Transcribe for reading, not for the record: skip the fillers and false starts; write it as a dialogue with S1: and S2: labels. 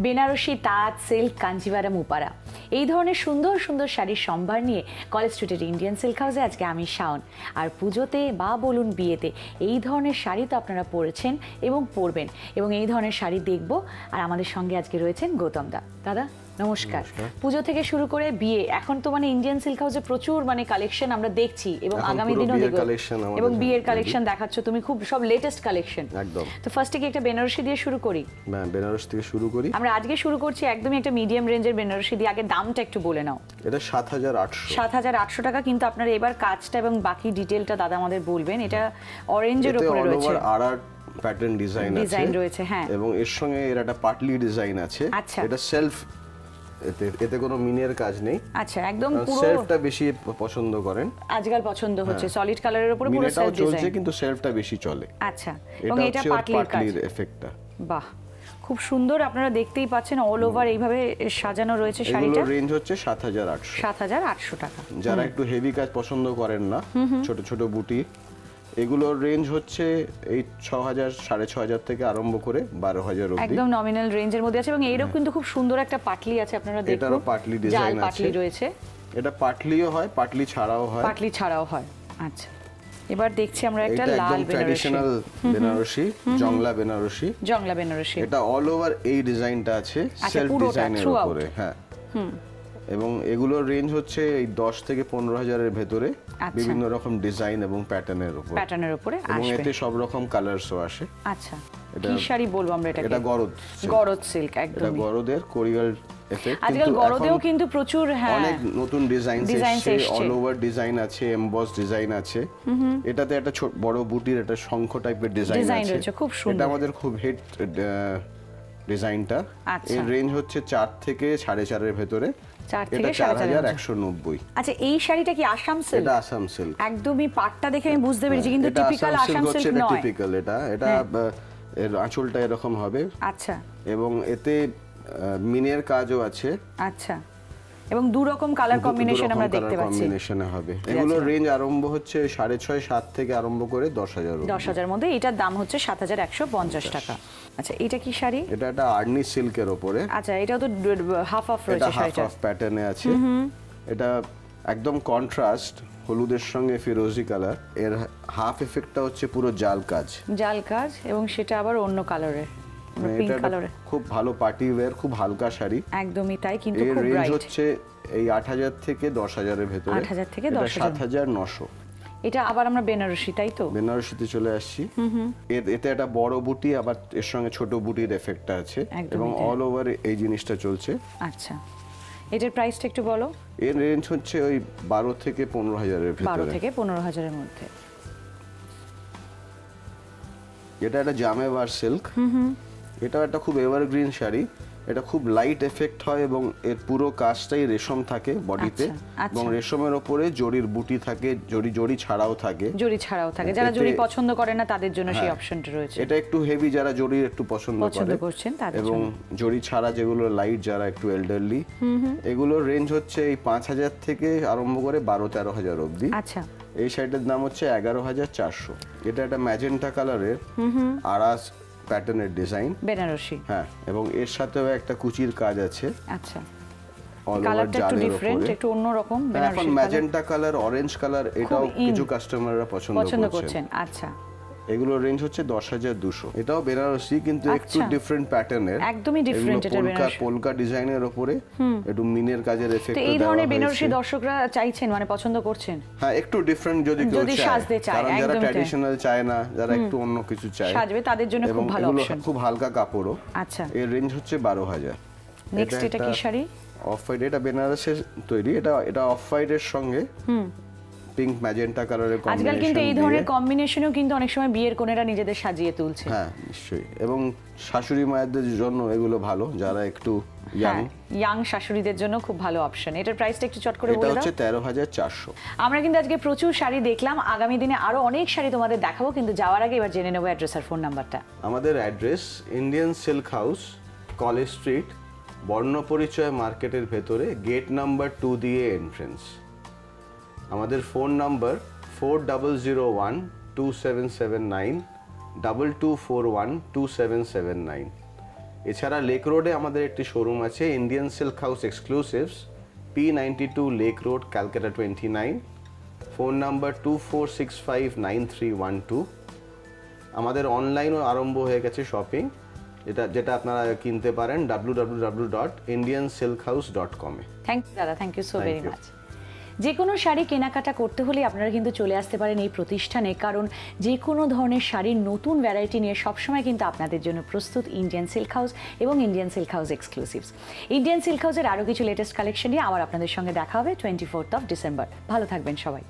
S1: বেনারসি, তাঁত, সিল্ক, কাঞ্জিভারাম, উপারা এই ধরনের সুন্দর সুন্দর শাড়ির সম্ভার নিয়ে কলেজ স্ট্রিটের ইন্ডিয়ান সিল্ক হাউসে আজকে আমি শাওন। আর পুজোতে বা বলুন বিয়েতে এই ধরনের শাড়ি তো আপনারা পরেছেন এবং পরবেন, এবং এই ধরনের শাড়ি দেখব। আর আমাদের সঙ্গে আজকে রয়েছেন গৌতম দা। দাদা নমস্কার। পুজো থেকে শুরু করে বিয়ে, এখন তো মানে ইন্ডিয়ান সিল্ক হাউসে প্রচুর মানে কালেকশন আমরা দেখছি, এবং আগামী দিনও দেখব, এবং বিয়ের কালেকশন দেখাচ্ছ তুমি, খুব সব লেটেস্ট কালেকশন একদম। তো ফার্স্টে কি একটা বেনারসি দিয়ে শুরু করি? হ্যাঁ, বেনারসি থেকে শুরু করি। আমরা আজকে শুরু করছি একদমই একটা মিডিয়াম রেঞ্জের বেনারসি দিয়ে। আগে দামটা একটু বলে নাও।
S2: এটা ৭৮০০
S1: টাকা, কিন্তু আপনারা এবার কাজটা এবং বাকি ডিটেইলটা দাদা আমাদের বলবেন। এটা অরেঞ্জের উপরে রয়েছে,
S2: আরআর প্যাটার্ন ডিজাইন
S1: রয়েছে, হ্যাঁ,
S2: এবং এর সঙ্গে এর একটা পাটলি ডিজাইন আছে। এটা সেলফ, এতে কোনো মিনের কাজ নেই।
S1: আচ্ছা, একদম পুরো
S2: সেলফটা বেশি পছন্দ করেন
S1: আজকাল, পছন্দ হচ্ছে সলিড কালারের উপরে পুরো সেলফ ডিজাইন
S2: চলছে, কিন্তু সেলফটা বেশি চলে।
S1: আচ্ছা, এবং এটা পাটলির
S2: এফেক্টটা
S1: বাহ, খুব সুন্দর। আপনারা দেখতেই পাচ্ছেন অল ওভার এইভাবে সাজানো রয়েছে শাড়িটা।
S2: এগুলোর রেঞ্জ হচ্ছে ৭৮০০
S1: টাকা।
S2: যারা একটু হেভি কাজ পছন্দ করেন না, ছোট ছোট বুটি, এগুলোর রেঞ্জ হচ্ছে এই ৬০০০ ৬৫০০ থেকে আরম্ভ করে ১২০০০ অবধি,
S1: একদম নমিনাল রেঞ্জের মধ্যে আছে। এবং এইরকম কিন্তু খুব সুন্দর একটা পাটলি আছে, আপনারা দেখুন,
S2: এটারও পাটলি ডিজাইন আছে,
S1: পাটলি রয়েছে।
S2: এটা পাটলিও হয়, পাটলি ছাড়াও হয়।
S1: আচ্ছা, এবার দেখছি আমরা একটা লাল
S2: ট্র্যাডিশনাল বেনারসি, জংলা বেনারসি। এটা অল ওভার এই ডিজাইনটা আছে সেলফ ডিজাইনের উপরে। হ্যাঁ, এবং এগুলোর রেঞ্জ হচ্ছে এই ১০ থেকে ১৫,০০০ এর ভেতরে, বিভিন্ন রকম ডিজাইন এবং প্যাটার্নের উপরে, এবং এতে সব রকম কালারসও আসে।
S1: আচ্ছা, কি শাড়ি বলবো আমরা এটাকে?
S2: এটা
S1: গরদ সিল্ক, একদম
S2: এটা গরদের কোরিয়াল এফেক্ট।
S1: আজকাল গরদেও কিন্তু প্রচুর, হ্যাঁ,
S2: অনেক নতুন ডিজাইন এসেছে, অল ওভার ডিজাইন আছে, এমবস ডিজাইন আছে। এটাতে একটা ছোট বড় বুটির একটা শঙ্খ টাইপের ডিজাইন আছে,
S1: খুব সুন্দর।
S2: এটা আমাদের খুব হিট ডিজাইনটা। এর রেঞ্জ হচ্ছে ৪ থেকে ৪.৫ এর ভেতরে,
S1: ৪ থেকে
S2: ৪,১৯০।
S1: আচ্ছা, এই শাড়িটা কি আসাম সিল্ক?
S2: এটা আসাম সিল্ক,
S1: একদমই পাটটা দেখে আমি বুঝতে পেরেছি, কিন্তু টিপিক্যাল আসাম সিল্ক নয়।
S2: টিপিক্যাল এটা এর আঁচলটা এরকম হবে।
S1: আচ্ছা,
S2: এবং এতে মিনের কাজও আছে।
S1: আচ্ছা, এবং দু রকম কালার কম্বিনেশন আমরা দেখতে পাচ্ছি,
S2: কম্বিনেশনে হবে। এগুলোর রেঞ্জ আরম্ভ হচ্ছে ৬৫০০ ৭ থেকে আরম্ভ করে ১০,০০০।
S1: ১০,০০০ মধ্যে এটার দাম হচ্ছে ৭,১৫০ টাকা। আচ্ছা, এটা কি শাড়ি?
S2: এটা একটা আর্নি সিল্কের উপরে।
S1: আচ্ছা, এটাও তো হাফ অফ রয়েছে, শাড়িটা
S2: হাফ প্যাটার্নে আছে। এটা একদম কন্ট্রাস্ট, হলুদের সঙ্গে ফিরোজি কালার। এর হাফ এফেক্টটা হচ্ছে পুরো জাল কাজ, এবং সেটা আবার অন্য কালারের, পিঙ্ক কালারে। খুব ভালো পার্টি ওয়্যার, খুব হালকা শাড়ি,
S1: একদমই তাই, কিন্তু খুব
S2: ব্রাইট।
S1: রেঞ্জ
S2: হচ্ছে এই ৮,০০০ থেকে ১০,০০০ এর ভেতরে।
S1: ৮,০০০ থেকে ১০,০০০,
S2: ৭,৯০০।
S1: এটা আবার আমরা বেনারসি, তাই তো?
S2: বেনারসিতে চলে আসছি। এতে একটা বড় বুটি, আবার এর সঙ্গে ছোট বুটির এফেক্টটা আছে, এবং অল ওভার এই জিনিসটা চলছে।
S1: আচ্ছা, এটার প্রাইসটা একটু বলো।
S2: এর রেঞ্জ হচ্ছে ওই ১২ থেকে ১৫,০০০ এর ভিতরে,
S1: ১২ থেকে ১৫,০০০ এর মধ্যে।
S2: এটা একটা জামেওয়ার সিল্ক। এটা একটা খুব এভারগ্রিন শাড়ি। এটা খুব লাইট এফেক্ট হয়, এবং এর পুরো কাজটাই রেশম থাকে বডিতে, এবং রেশমের উপরে জরির বুটি থাকে, জরি ছাড়াও থাকে।
S1: যারা জরি পছন্দ করে না তাদের জন্য সেই অপশনটা রয়েছে।
S2: এটা একটু হেভি, যারা জরি একটু পছন্দ
S1: করছেন তাদের
S2: এবং জরি ছাড়া যেগুলো লাইট, যারা একটু এল্ডারলি, এগুলোর রেঞ্জ হচ্ছে এই ৫,০০০ থেকে আরম্ভ করে ১২-১৩,০০০ অবধি।
S1: আচ্ছা,
S2: এই শাড়িটার দাম হচ্ছে ১১,৪০০। এটা একটা ম্যাজেন্টা কালারের আরাস প্যাটার্নের ডিজাইন,
S1: বেনারসি।
S2: হ্যাঁ, এবং এর সাথেও একটা কুচির কাজ আছে।
S1: আচ্ছা,
S2: অল ওভার জালের উপরে,
S1: একটু অন্যরকম
S2: বেনারসি। এখন ম্যাজেন্টা কালার, অরেঞ্জ কালার, এটাও কিছু কাস্টমাররা পছন্দ করছেন।
S1: আচ্ছা,
S2: এগুলোর রেঞ্জ হচ্ছে ১০,২০০। এটাও বেনারসি, কিন্তু একটু ডিফারেন্ট প্যাটার্নের,
S1: একদমই ডিফারেন্ট। এটা
S2: পোলকা ডিজাইনের উপরে একটু মিনের কাজের এফেক্ট দেওয়া হয়েছে।
S1: এই ধরনের বেনারসি দর্শকরা চাইছেন, মানে পছন্দ করছেন।
S2: হ্যাঁ, একটু ডিফারেন্ট যদি কেউ চায়, কারণ যারা ট্র্যাডিশনাল চায় না, যারা একটু অন্য কিছু চায়
S1: সাজবে, তাদের জন্য খুব ভালো অপশন।
S2: খুব হালকা কাপড়ও।
S1: আচ্ছা,
S2: এর রেঞ্জ হচ্ছে ১২,০০০।
S1: নেক্সট এটা কি শাড়ি?
S2: অফ হোয়াইট, এটা বেনারসের তৈরি। এটা অফ হোয়াইটের সঙ্গে পিঙ্ক ম্যাজেন্টা কালারের কম্বিনেশন।
S1: আজকাল কিন্তু এই ধরনের কম্বিনেশনও কিন্তু অনেক সময় বিয়ের কোণেরা নিজেদের সাজিয়ে তুলছে।
S2: হ্যাঁ, নিশ্চয়ই। এবং শাশুড়ি মায়েদের জন্য এগুলো ভালো, যারা একটু
S1: ইয়াং শাশুড়িদের জন্য খুব ভালো অপশন। এটার প্রাইসটা একটু চট করে বলে দাও।
S2: এটা হচ্ছে ১৩,৪০০।
S1: আমরা কিন্তু আজকে প্রচুর শাড়ি দেখলাম, আগামী দিনে আরো অনেক শাড়ি তোমাদের দেখাবো, কিন্তু যাওয়ার আগে এবার জেনে নেবো অ্যাড্রেস আর ফোন নাম্বারটা।
S2: আমাদের address Indian silk house, college street, Barnaparichay মার্কেটের ভেতরে, গেট নাম্বার 2 দিয়ে এন্ট্রেন্স। আমাদের ফোন নাম্বার 40012779 22412779। এছাড়া লেক রোডে আমাদের একটি শোরুম আছে, Indian silk house exclusives, P92 lake road, Calcutta 29, phone number 24659312। আমাদের অনলাইনও আরম্ভ হয়ে গেছে শপিং, যেটা আপনারা কিনতে পারেন www.indiansilkhouse.com এ।
S1: থ্যাংক ইউ দাদা, thank you so very much. যে কোনো শাড়ি কেনাকাটা করতে হলে আপনারা কিন্তু চলে আসতে পারেন এই প্রতিষ্ঠানে, কারণ যে কোনো ধরনের শাড়ির নতুন ভ্যারাইটি নিয়ে সবসময় কিন্তু আপনাদের জন্য প্রস্তুত ইন্ডিয়ান সিল্ক হাউস এবং Indian silk house exclusives. Indian silk হাউসের আরও কিছু লেটেস্ট কালেকশন নিয়ে আবার আপনাদের সঙ্গে দেখা হবে 24 ডিসেম্বর। ভালো থাকবেন সবাই।